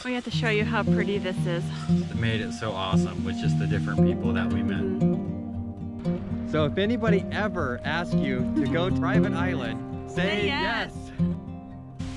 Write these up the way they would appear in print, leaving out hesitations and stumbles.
We have to show you how pretty this is. It made it so awesome with just the different people that we met. So if anybody ever asks you to go to private island, say yes.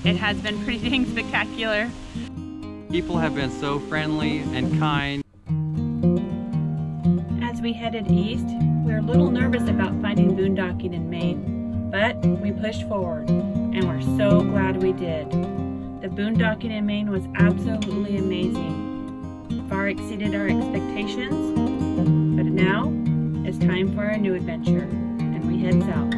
It has been pretty dang spectacular. People have been so friendly and kind. As we headed east, we were a little nervous about finding boondocking in Maine, but we pushed forward, and we're so glad we did. The boondocking in Maine was absolutely amazing. Far exceeded our expectations, but now it's time for a new adventure, and we head south.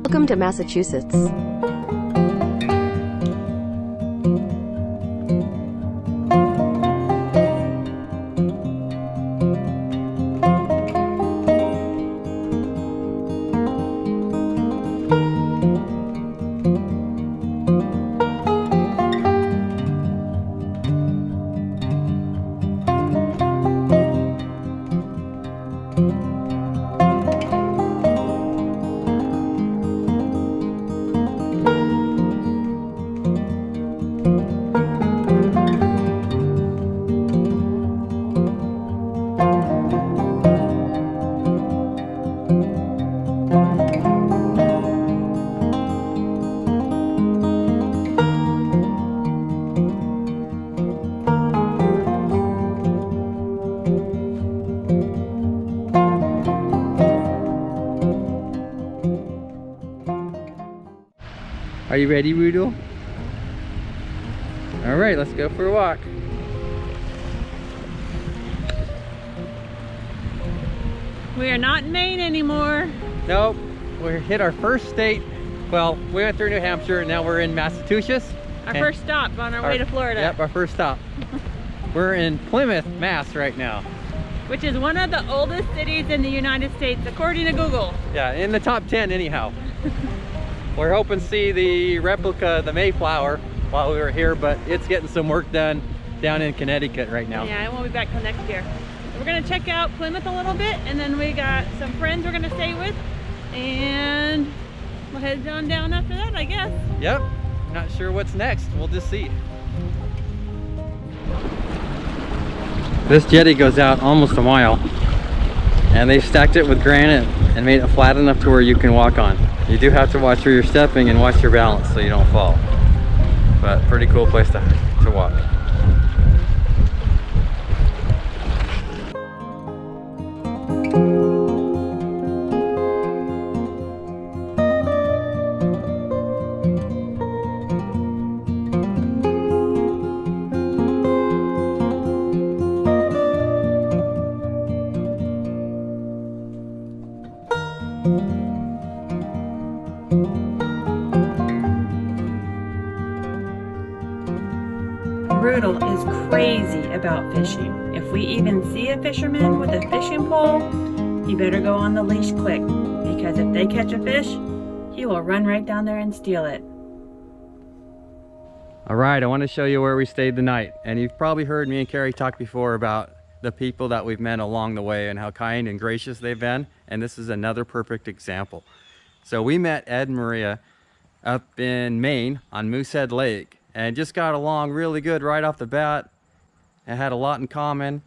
Welcome to Massachusetts. Are you ready, Rudolph? All right, let's go for a walk. We are not in Maine anymore. Nope, we hit our first state. Well, we went through New Hampshire, and now we're in Massachusetts. Our first stop on our way to Florida. Yep, our first stop. We're in Plymouth, Mass right now. Which is one of the oldest cities in the United States, according to Google. Yeah, in the top 10 anyhow. We're hoping to see the replica of the Mayflower while we were here, but it's getting some work done down in Connecticut right now. Yeah, I won't be back till next year. We're gonna check out Plymouth a little bit, and then we got some friends we're gonna stay with, and we'll head on down after that, I guess. Yep, not sure what's next. We'll just see. This jetty goes out almost a mile, and they've stacked it with granite and made it flat enough to where you can walk on. You do have to watch where you're stepping and watch your balance so you don't fall. But pretty cool place to walk. Rudolph is crazy about fishing. If we even see a fisherman with a fishing pole, he better go on the leash quick, because if they catch a fish, he will run right down there and steal it. All right, I want to show you where we stayed the night. And you've probably heard me and Carrie talk before about the people that we've met along the way and how kind and gracious they've been. And this is another perfect example. So we met Ed and Maria up in Maine on Moosehead Lake and just got along really good right off the bat and had a lot in common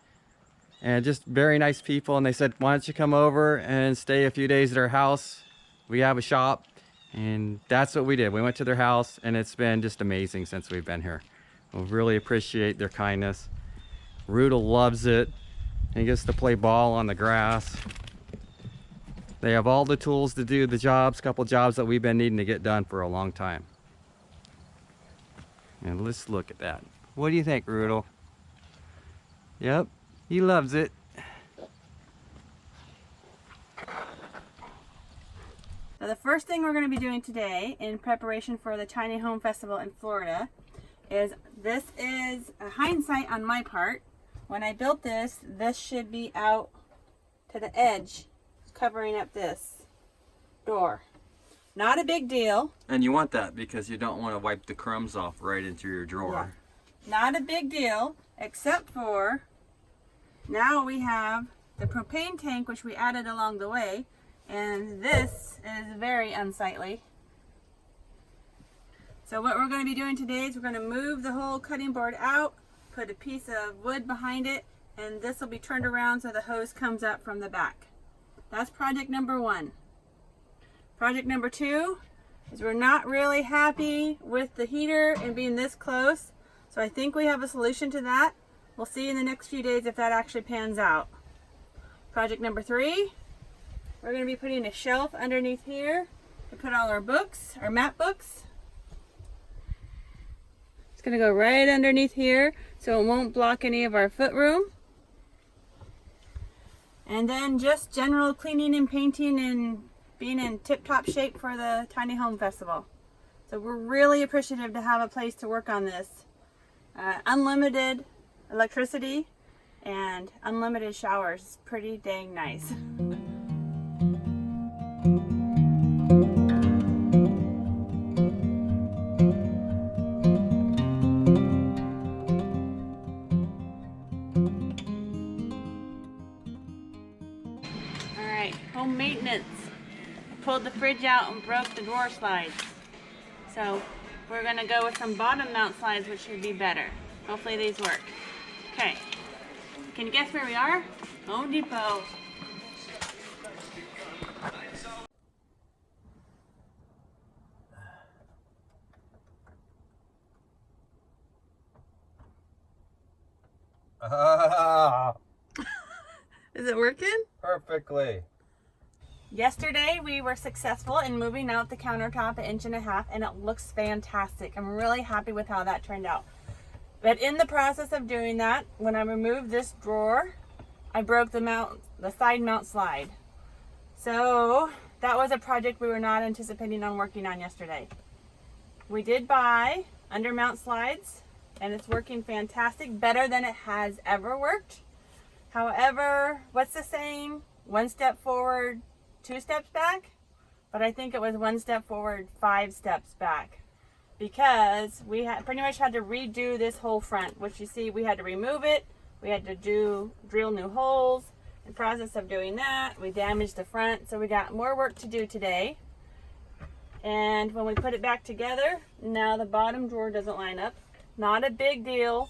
and just very nice people. And they said, why don't you come over and stay a few days at our house? We have a shop. And that's what we did. We went to their house, and it's been just amazing since we've been here. We really appreciate their kindness. Rudolph loves it. He gets to play ball on the grass. They have all the tools to do the jobs, couple jobs that we've been needing to get done for a long time. And let's look at that. What do you think, Rudolph? Yep, he loves it. So the first thing we're going to be doing today in preparation for the Tiny Home Festival in Florida is, this is a hindsight on my part. When I built this, this should be out to the edge, covering up this door. Not a big deal. And you want that because you don't want to wipe the crumbs off right into your drawer. Yeah. Not a big deal, except for Now we have the propane tank, which we added along the way, and this is very unsightly. So what we're going to be doing today is we're going to move the whole cutting board out, put a piece of wood behind it, and this will be turned around so the hose comes up from the back. That's project number 1. Project number 2 is we're not really happy with the heater and being this close, so I think we have a solution to that. We'll see in the next few days if that actually pans out. Project number 3, we're going to be putting a shelf underneath here to put all our books, our map books. It's going to go right underneath here so it won't block any of our foot room. And then just general cleaning and painting and being in tip-top shape for the Tiny Home Festival. So we're really appreciative to have a place to work on this. Unlimited electricity and unlimited showers. Pretty dang nice. Alright, home maintenance. Pulled the fridge out and broke the drawer slides. So we're going to go with some bottom mount slides, which should be better. Hopefully these work. Okay, can you guess where we are? Home Depot. Is it working? Perfectly. Yesterday we were successful in moving out the countertop 1.5 inches and it looks fantastic. I'm really happy with how that turned out. But in the process of doing that, when I removed this drawer, I broke the side mount slide. So that was a project we were not anticipating on working on yesterday. We did buy undermount slides and it's working fantastic, better than it has ever worked. However, what's the saying? 1 step forward, 2 steps back? But I think it was 1 step forward, 5 steps back. Because we pretty much had to redo this whole front, which you see we had to remove it. We had to drill new holes. In the process of doing that, we damaged the front. So we got more work to do today. And when we put it back together, now the bottom drawer doesn't line up. Not a big deal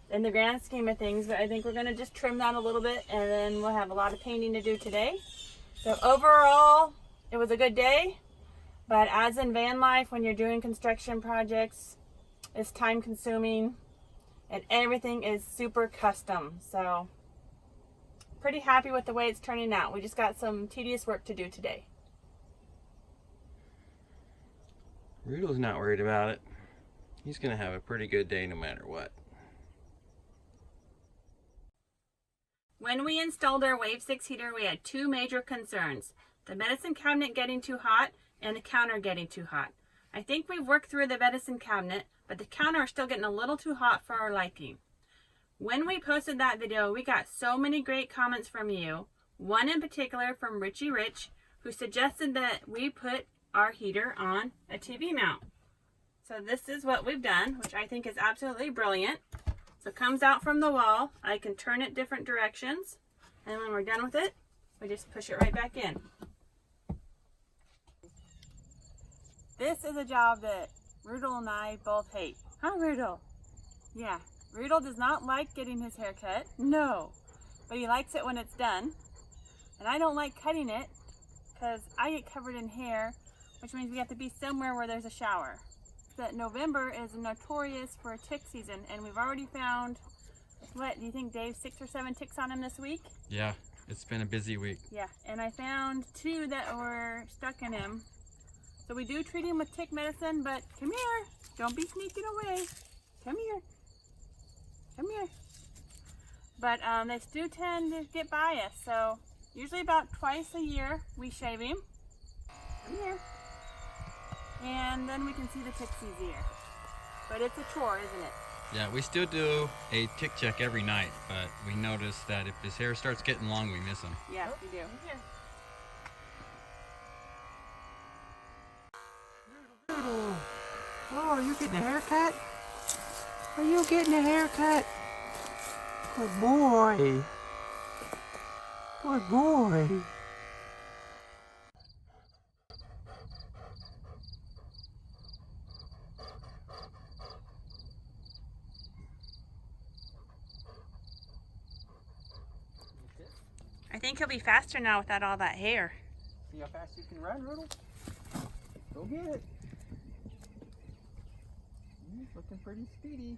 in the grand scheme of things, but I think we're going to just trim that a little bit and then we'll have a lot of painting to do today. So overall, it was a good day. But as in van life, when you're doing construction projects, it's time consuming and everything is super custom. So pretty happy with the way it's turning out. We just got some tedious work to do today. Rudolph's not worried about it. He's gonna have a pretty good day no matter what. When we installed our Wave 6 heater, we had 2 major concerns. The medicine cabinet getting too hot and the counter getting too hot. I think we've worked through the medicine cabinet, but the counter is still getting a little too hot for our liking. When we posted that video, we got so many great comments from you. One in particular from Richie Rich, who suggested that we put our heater on a TV mount. So this is what we've done, which I think is absolutely brilliant. So it comes out from the wall. I can turn it different directions. And when we're done with it, we just push it right back in. This is a job that Rudolph and I both hate. Huh, Rudolph? Yeah, Rudolph does not like getting his hair cut. No, but he likes it when it's done. And I don't like cutting it because I get covered in hair, which means we have to be somewhere where there's a shower. That November is notorious for tick season, and we've already found, what, do you think, Dave, 6 or 7 ticks on him this week? Yeah, it's been a busy week. Yeah, and I found 2 that were stuck in him. So we do treat him with tick medicine, but come here. Don't be sneaking away. Come here. Come here. But they do tend to get by us, so usually about twice a year we shave him. Come here. And then we can see the ticks easier. But it's a chore, isn't it? Yeah, we still do a tick check every night, but we notice that if his hair starts getting long, we miss him. Yeah, we do. Here. Oh, are you getting a haircut? Are you getting a haircut? Good boy. Good boy. I think he'll be faster now without all that hair. See how fast you can run, Riddle? Go get it. He's looking pretty speedy.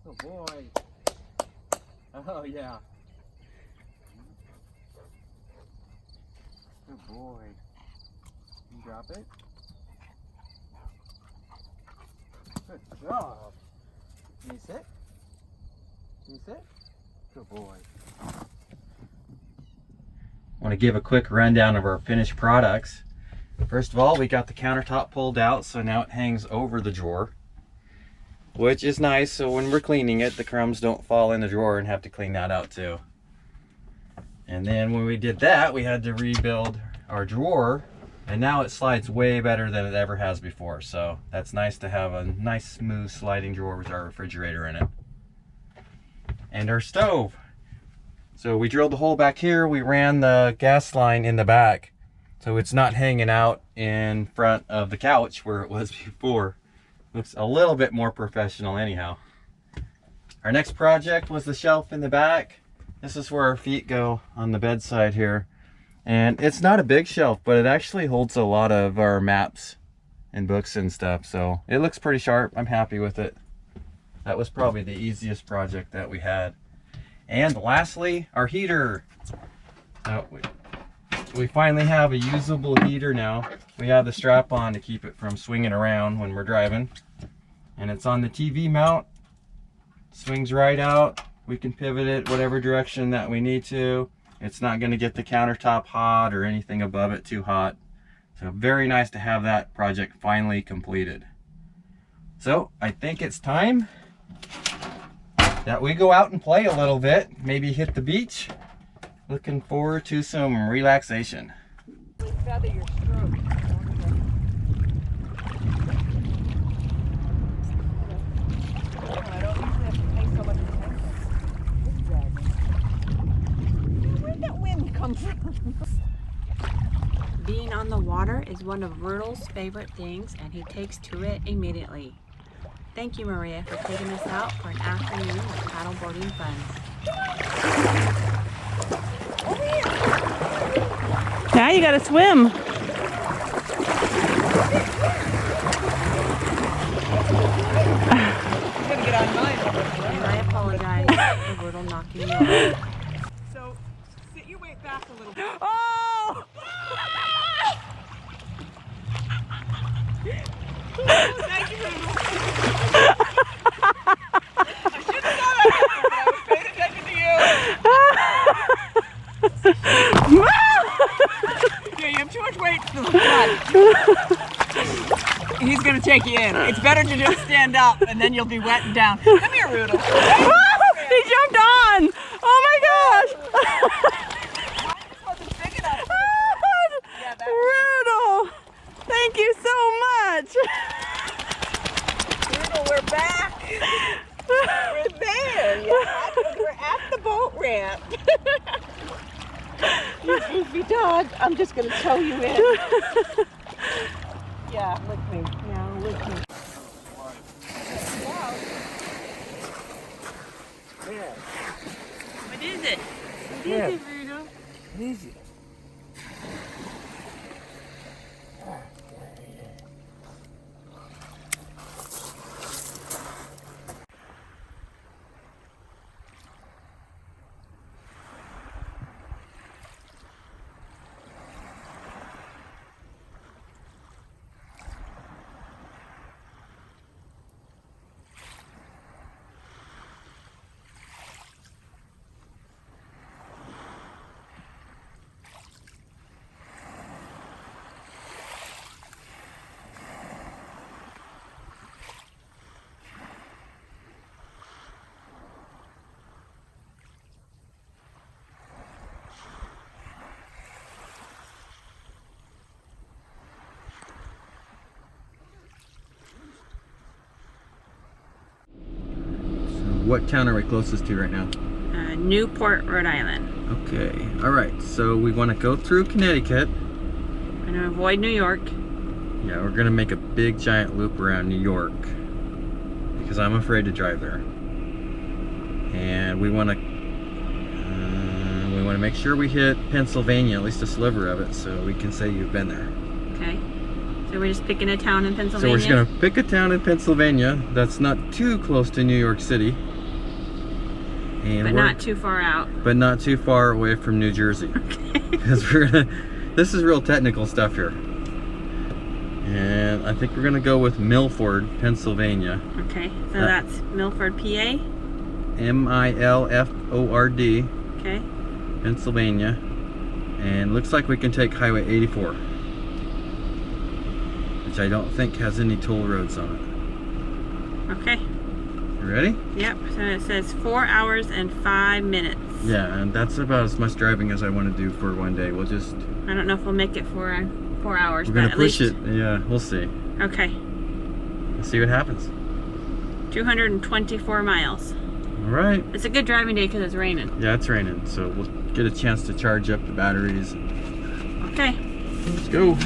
Oh boy. Oh yeah. Good boy. You drop it. Good job. Can you sit? Can you sit? Good boy. I want to give a quick rundown of our finished products. First of all, we got the countertop pulled out, so now it hangs over the drawer, which is nice, so when we're cleaning it, the crumbs don't fall in the drawer and have to clean that out too. And then when we did that, we had to rebuild our drawer, and now it slides way better than it ever has before. So that's nice to have a nice smooth sliding drawer with our refrigerator in it. And our stove. So we drilled the hole back here, we ran the gas line in the back, so it's not hanging out in front of the couch where it was before. Looks a little bit more professional anyhow. Our next project was the shelf in the back. This is where our feet go on the bedside here. And it's not a big shelf, but it actually holds a lot of our maps and books and stuff. So it looks pretty sharp. I'm happy with it. That was probably the easiest project that we had. And lastly, our heater. We finally have a usable heater now. We have the strap on to keep it from swinging around when we're driving. And it's on the TV mount. Swings right out. We can pivot it whatever direction that we need to. It's not going to get the countertop hot or anything above it too hot. So very nice to have that project finally completed. So I think it's time that we go out and play a little bit, maybe hit the beach. Looking forward to some relaxation. Feather your stroke. I don't usually have to pay so much attention. Where'd that wind come from? Being on the water is one of Riddle's favorite things, and he takes to it immediately. Thank you, Maria, for taking us out for an afternoon of paddleboarding fun. Now you gotta swim. Gonna get on mine. And I apologize for Riddle knocking you off. So, sit your weight back a little bit. Oh! Thank you, Riddle. I should have done it, but I was paying attention to you. Yeah, you have too much weight to the front. He's gonna take you in. It's better to just stand up, and then you'll be wet and down. Come here, Rudolph. He jumped on! Oh my gosh! This wasn't big enough. Yeah, that Riddle! Thank you so much! Rudolph, we're back. We're there. Yeah, we're at the boat ramp. You goofy dog. I'm just gonna tow you in. Yeah, lick me. Yeah, lick me. What is it? What is it, Rudolph? What is it? what town are we closest to right now? Newport, Rhode Island. Okay, all right, so we want to go through Connecticut. We're gonna avoid New York. Yeah, we're gonna make a big giant loop around New York because I'm afraid to drive there. And we want to make sure we hit Pennsylvania, at least a sliver of it, so we can say you've been there. Okay. So we're just picking a town in So Pennsylvania? we're just gonna pick a town in Pennsylvania that's not too close to New York City. And but not too far out. But not too far away from New Jersey. Okay. Because this is real technical stuff here. And I think we're gonna go with Milford, Pennsylvania. Okay, so that's Milford, PA? M-I-L-F-O-R-D. Okay. Pennsylvania. And looks like we can take Highway 84. Which I don't think has any toll roads on it. Okay. You ready? Yep, so it says 4 hours and 5 minutes. Yeah, and that's about as much driving as I want to do for one day. We'll just... I don't know if we'll make it for 4 hours, We're but gonna at push least... it. Yeah, we'll see. Okay. Let's see what happens. 224 miles. All right. It's a good driving day because it's raining. Yeah, it's raining, so we'll get a chance to charge up the batteries. Okay. Let's go.